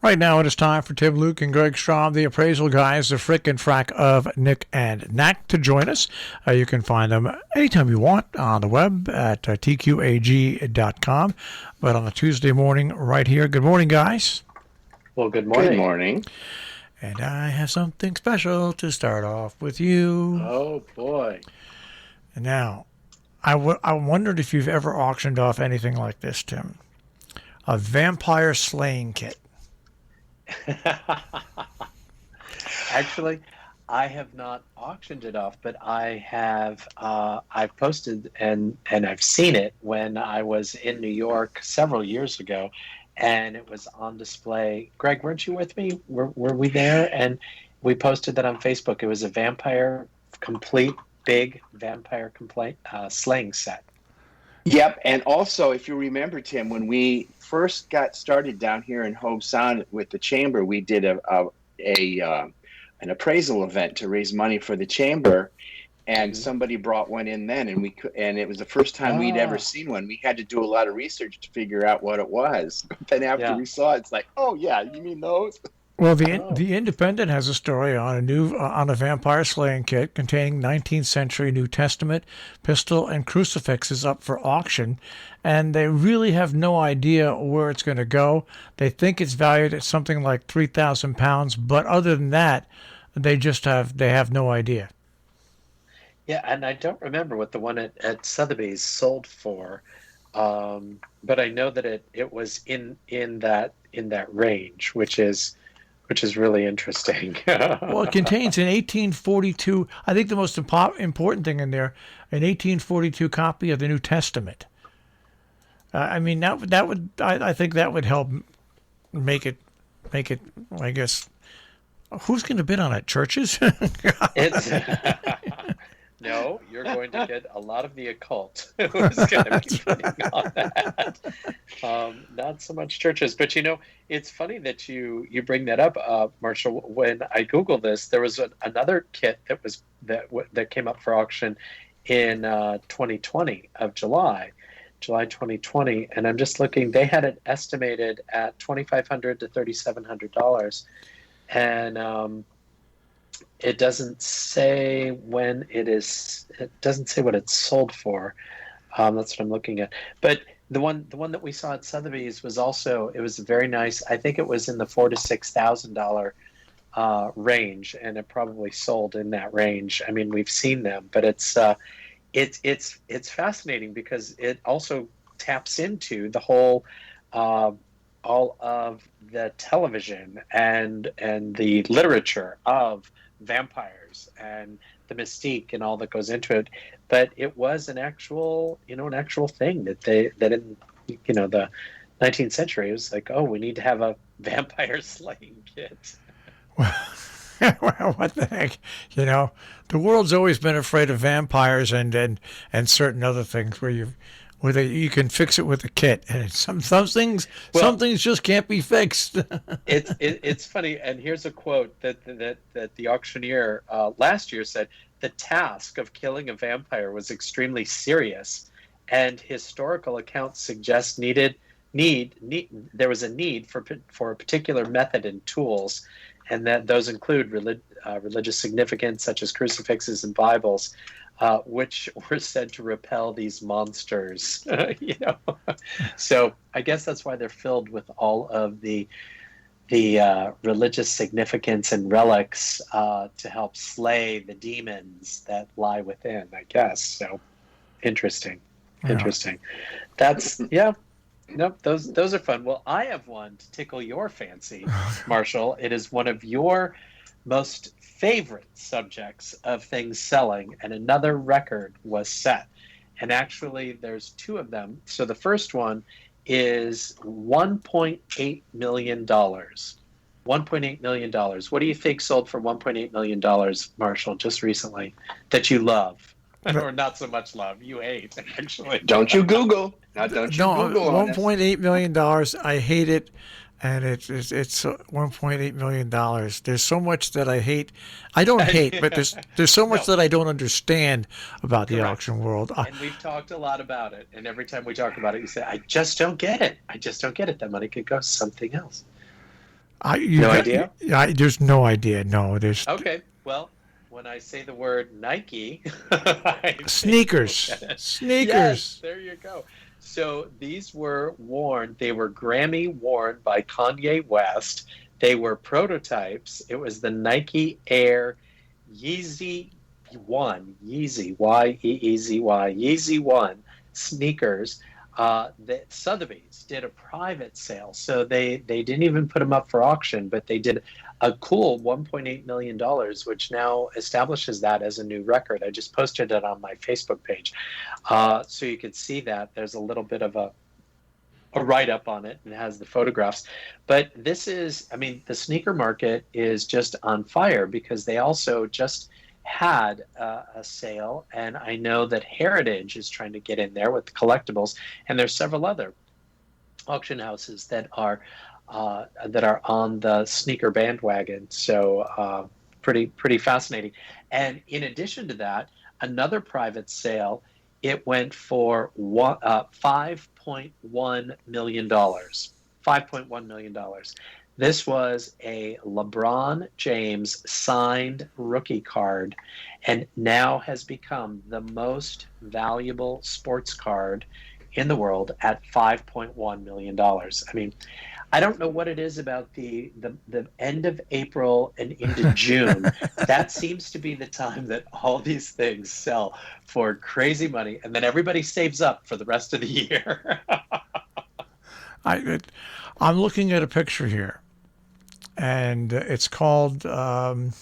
Right now it is time for Tim Luke and Greg Straub, the appraisal guys, the frick and frack of Nick and Knack, to join us. You can find them anytime you want on the web at tqag.com. But on a Tuesday morning right here. Good morning, guys. Well, good morning. Good morning. And I have something special to start off with you. Oh, boy. And now, I wondered if you've ever auctioned off anything like this, Tim. A vampire slaying kit. Actually, I have not auctioned it off, but I have. I've posted and I've seen it when I was in New York several years ago, and it was on display. Greg, weren't you with me? Were we there? And we posted that on Facebook. It was a complete big vampire slaying set. Yep, and also, if you remember, Tim, when we first got started down here in Hobe Sound with the chamber, we did an appraisal event to raise money for the chamber, and somebody brought one in then, and it was the first time we'd ever seen one. We had to do a lot of research to figure out what it was. But then after we saw it, it's like, oh yeah, you mean those? Well, the Independent has a story on a vampire slaying kit containing 19th century New Testament, pistol, and crucifixes up for auction, and they really have no idea where it's going to go. They think it's valued at something like £3,000, but other than that, they have no idea. Yeah, and I don't remember what the one at Sotheby's sold for, but I know that it was in that range, which is really interesting. Well, it contains an 1842, I think the most important thing in there, an 1842 copy of the New Testament. I mean, I think that would help make it, I guess, who's going to bid on it? Churches? No, you're going to get a lot of the occult who's going to be bidding on that. Not so much churches, but it's funny that you bring that up, Marshall. When I Googled this, there was another kit that came up for auction in 2020 of July 2020, and I'm just looking. They had it estimated at $2,500 to $3,700, and it doesn't say when it is. It doesn't say what it's sold for. That's what I'm looking at. But the one that we saw at Sotheby's was it was very nice. I think it was in the $4,000 to $6,000 range, and it probably sold in that range. I mean, we've seen them, but it's fascinating because it also taps into the whole all of the television and the literature of vampires and the mystique and all that goes into it. But it was an actual thing that in the 19th century, it was like, oh, we need to have a vampire slaying kit. Well, what the heck? The world's always been afraid of vampires and certain other things where you can fix it with a kit, and some things just can't be fixed. It's funny, and here's a quote that the auctioneer last year said: "The task of killing a vampire was extremely serious, and historical accounts suggest there was a need for a particular method and tools, and that those include religious significance such as crucifixes and Bibles." Which were said to repel these monsters, So I guess that's why they're filled with all of the religious significance and relics to help slay the demons that lie within, I guess. So interesting. That's Nope, those are fun. Well, I have one to tickle your fancy, Marshall. It is one of your most favorite subjects of things selling, and another record was set. And actually, there's two of them. So the first one is $1.8 million. $1.8 million. What do you think sold for $1.8 million, Marshall, just recently, that you love? Or not so much love. You hate, actually. Don't you Google. Now, don't you Google $1.8 million. I hate it. And it's $1.8 million. There's so much that I hate. I don't hate, but there's so much that I don't understand about the auction world. And we've talked a lot about it. And every time we talk about it, you say, I just don't get it. That money could go something else. No idea? There's no idea. No, there's Okay, well, when I say the word Nike, I think you'll sneakers. get it. Yes, Sneakers. there you go. So these were worn, they were Grammy worn by Kanye West. They were prototypes. It was the Nike Air Yeezy 1, Yeezy, Y-E-E-Z-Y, Yeezy 1 sneakers. That Sotheby's did a private sale. So they didn't even put them up for auction, but they did a cool $1.8 million, which now establishes that as a new record. I just posted it on my Facebook page. So you could see that there's a little bit of a write-up on it and has the photographs. But this is, I mean, the sneaker market is just on fire because they also just had a sale, and I know that Heritage is trying to get in there with the collectibles, and there's several other auction houses that are on the sneaker bandwagon. So pretty fascinating. And in addition to that, another private sale, it went for $5.1 million. $5.1 million. This was a LeBron James signed rookie card and now has become the most valuable sports card in the world at $5.1 million. I mean, I don't know what it is about the end of April and into June. That seems to be the time that all these things sell for crazy money, and then everybody saves up for the rest of the year. I'm looking at a picture here, and it's called the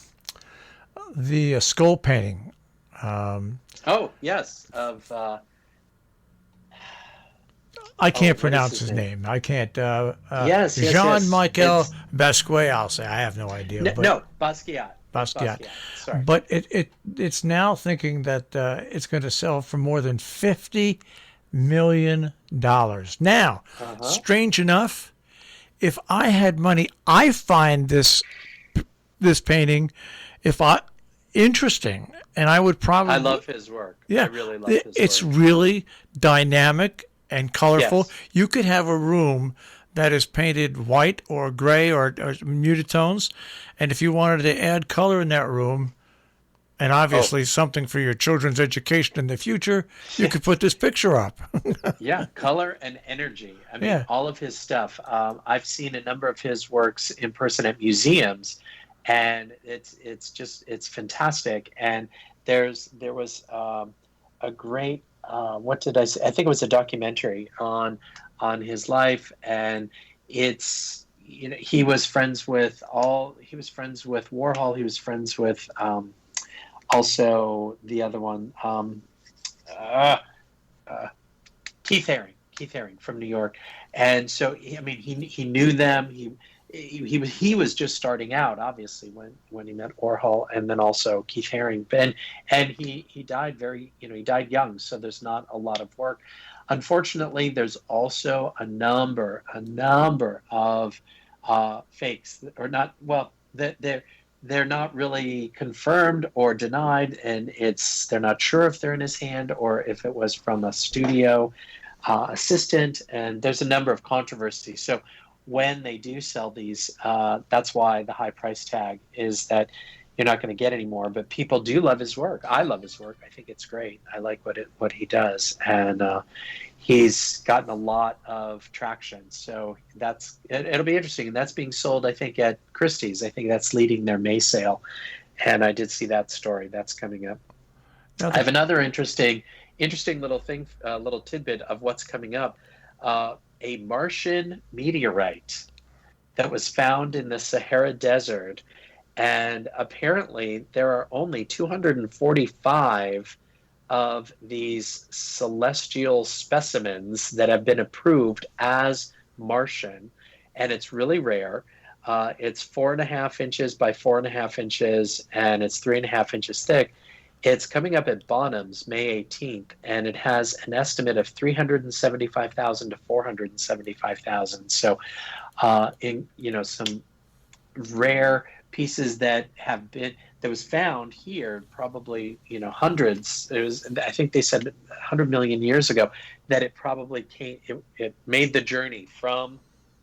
skull painting. Oh, yes, of I can't what is pronounce his his name. I can't. yes, Jean-Michel it's Basquiat. I'll say I have no idea. no, Basquiat. Basquiat. Sorry. But it's now thinking that it's going to sell for more than $50 million. Now, strange enough, if I had money, I find this painting, interesting, and I would probably. I love his work. Yeah, I really love his work. It's really dynamic and colorful. Yes. You could have a room that is painted white or gray or muted tones, and if you wanted to add color in that room, and obviously something for your children's education in the future, you could put this picture up. Yeah, color and energy. I mean, all of his stuff. I've seen a number of his works in person at museums, and it's fantastic. And there was a great what did I say? I think it was a documentary on his life, and it's he was friends with Warhol. He was friends with also the other one, Keith Haring from New York. And so he knew them. He was just starting out, obviously, when he met Warhol, and then also Keith Haring. And he died he died young, so there's not a lot of work. Unfortunately, there's also a number of fakes, or not. Well, they're not really confirmed or denied, and they're not sure if they're in his hand or if it was from a studio assistant. And there's a number of controversies. So when they do sell these, that's why the high price tag is that you're not going to get any more. But people do love his work. I love his work. I think it's great. I like what he does, and he's gotten a lot of traction. So it'll be interesting. And that's being sold, I think, at Christie's. I think that's leading their May sale, and I did see that story. That's coming up. I have another interesting little thing, little tidbit of what's coming up. A Martian meteorite that was found in the Sahara Desert, and apparently there are only 245 of these celestial specimens that have been approved as Martian, and it's really rare. It's 4.5 inches by 4.5 inches, and it's 3.5 inches thick. It's coming up at Bonhams May 18th, and it has an estimate of 375,000 to 475,000. So, some rare pieces that was found here, probably hundreds. I think they said 100 million years ago that it probably it made the journey from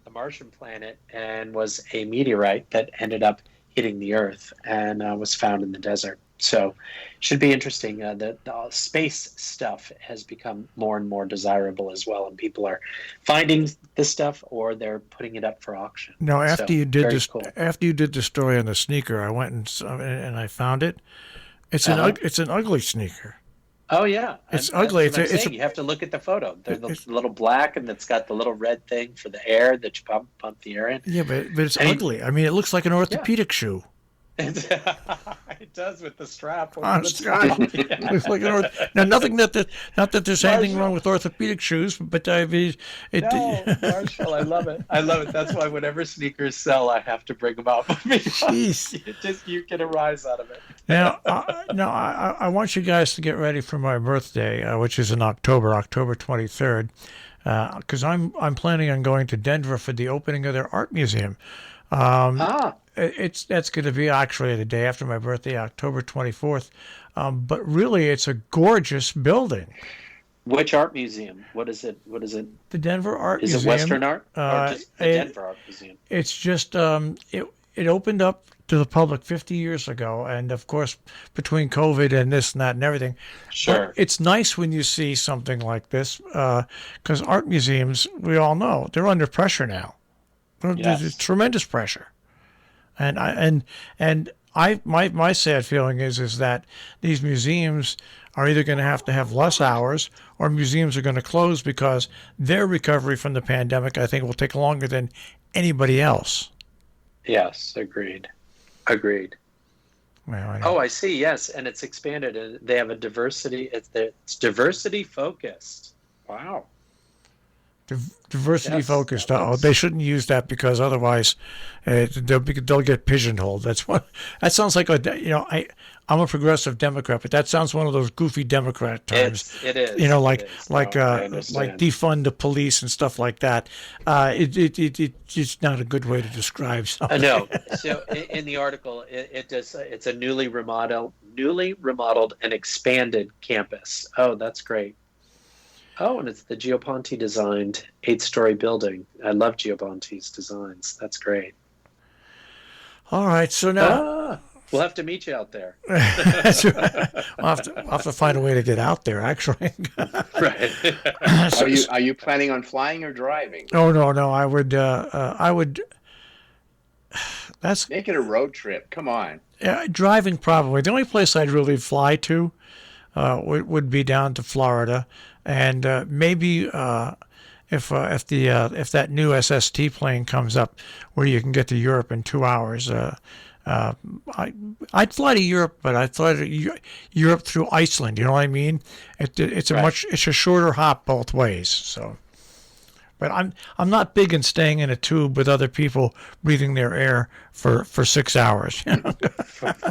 a Martian planet and was a meteorite that ended up hitting the Earth and was found in the desert. So should be interesting. The space stuff has become more and more desirable as well, and people are finding this stuff or they're putting it up for auction. Now, after you did this, cool. after you did the story on the sneaker, I went and I found it. It's it's an ugly sneaker. Oh yeah, it's ugly. You have to look at the photo. They're the little black, and it's got the little red thing for the air that you pump the air in. Yeah, but it's ugly. I mean, it looks like an orthopedic shoe. It does with the strap. Honest God. Looks like now, not that there's anything wrong with orthopedic shoes, but I mean, Marshall, I love it. I love it. That's why whenever sneakers sell, I have to bring them out. Jeez. You get a rise out of it. Now, I want you guys to get ready for my birthday, which is in October 23rd, because I'm planning on going to Denver for the opening of their art museum. That's going to be actually the day after my birthday, October 24th. But really, it's a gorgeous building. Which art museum? What is it? The Denver Art Museum. Is it Western art or just the Denver Art Museum? It's just it opened up to the public 50 years ago, and of course, between COVID and this and that and everything, sure, but it's nice when you see something like this because art museums, we all know, they're under pressure now. Yes. There's tremendous pressure. And my sad feeling is that these museums are either going to have less hours, or museums are going to close because their recovery from the pandemic, I think, will take longer than anybody else. Yes, agreed. Well, I see. Yes, and it's expanded, and they have a diversity. It's diversity focused. Wow. Diversity focused. They shouldn't use that because otherwise they'll get pigeonholed. That sounds like I'm a progressive Democrat, but that sounds one of those goofy Democrat terms. It is. Like defund the police and stuff like that. It's not a good way to describe something. No. So in the article, it does. It's a newly remodeled and expanded campus. Oh, that's great. Oh, and it's the Gioponti designed 8-story building. I love Gioponti's designs. That's great. All right, so now we'll have to meet you out there. I'll have to find a way to get out there. Actually, right. Are you planning on flying or driving? Oh no, I would. That's make it a road trip. Come on. Driving probably. The only place I'd really fly to would be down to Florida. And maybe if that new SST plane comes up where you can get to Europe in 2 hours, I'd fly to Europe, but I'd fly to Europe through Iceland. You know what I mean? It's a shorter hop both ways. So, but I'm not big in staying in a tube with other people breathing their air for 6 hours. You know?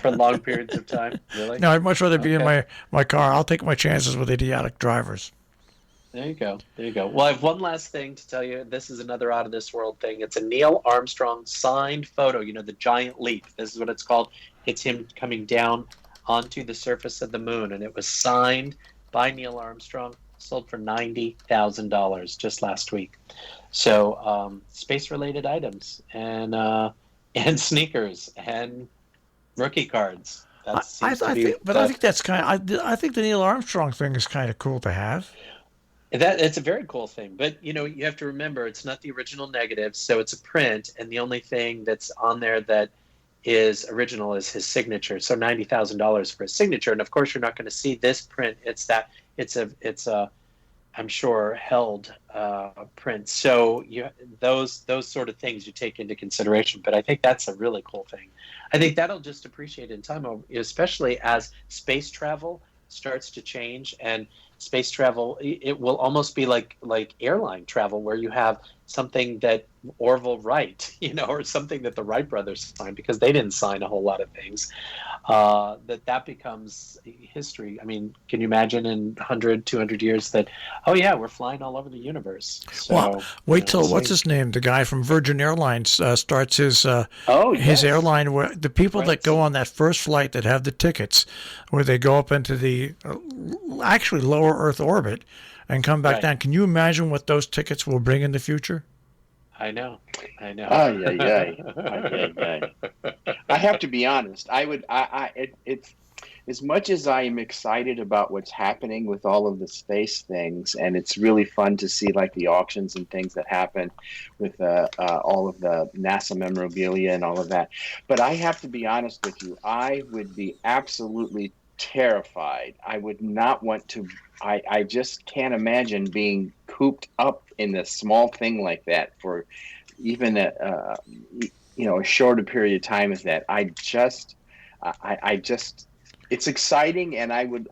for long periods of time. Really? No, I'd much rather be in my car. I'll take my chances with idiotic drivers. There you go. Well, I have one last thing to tell you. This is another out of this world thing. It's a Neil Armstrong signed photo. The giant leap. This is what it's called. It's him coming down onto the surface of the moon, and it was signed by Neil Armstrong. Sold for $90,000 just last week. So space-related items and sneakers and rookie cards. I think that's I think the Neil Armstrong thing is kind of cool to have. It's a very cool thing, but you have to remember it's not the original negative, so it's a print, and the only thing that's on there that is original is his signature. So $90,000 for his signature, and of course you're not going to see this print. It's a I'm sure held print. So those sort of things you take into consideration. But I think that's a really cool thing. I think that'll just appreciate in time, especially as space travel starts to change and space travel, it will almost be like airline travel where you have something that Orville Wright, or something that the Wright brothers signed because they didn't sign a whole lot of things, that becomes history. I mean, can you imagine in 100, 200 years that, oh yeah, we're flying all over the universe. So, well, wait till, what's his name? The guy from Virgin Airlines starts his airline where the people that go on that first flight that have the tickets where they go up into the actually lower Earth orbit and come back down. Can you imagine what those tickets will bring in the future? I know. Oh yeah. I have to be honest. It's as much as I am excited about what's happening with all of the space things, and it's really fun to see like the auctions and things that happen with all of the NASA memorabilia and all of that. But I have to be honest with you. I would be absolutely terrified. I would not want to. I just can't imagine being cooped up in a small thing like that for even a shorter period of time as that. I just it's exciting, and I would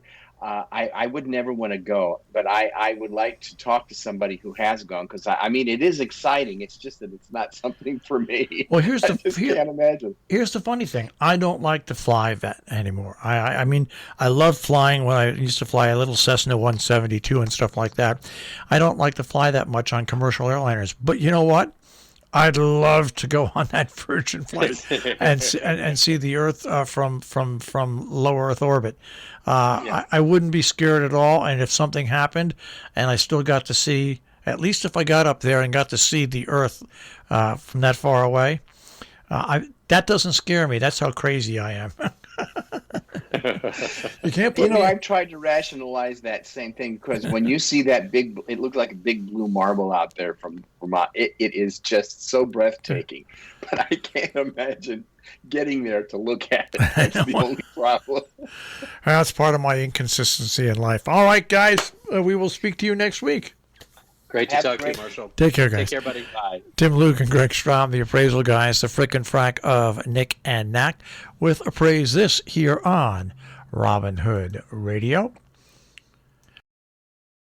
never want to go, but I would like to talk to somebody who has gone, because I mean it is exciting. It's just that it's not something for me. Well, Can't imagine. Here's the funny thing. I don't like to fly that anymore. I mean, I love flying when I used to fly a little Cessna 172 and stuff like that. I don't like to fly that much on commercial airliners. But you know what? I'd love to go on that Virgin flight and see the Earth from low Earth orbit. I wouldn't be scared at all. And if something happened, and I still got to see, at least if I got up there and got to see the Earth from that far away, that doesn't scare me. That's how crazy I am. You can't put I've tried to rationalize that same thing, because when you see that it looked like a big blue marble out there from Vermont. It is just so breathtaking. But I can't imagine getting there to look at it. That's the only problem. That's part of my inconsistency in life. All right, guys, we will speak to you next week. Great to talk to you, Marshall. Take care, guys. Take care, buddy. Bye. Tim Luke and Greg Strom, the appraisal guys, the frickin' frack of Nick and Knack, with Appraise this here on Robin Hood Radio.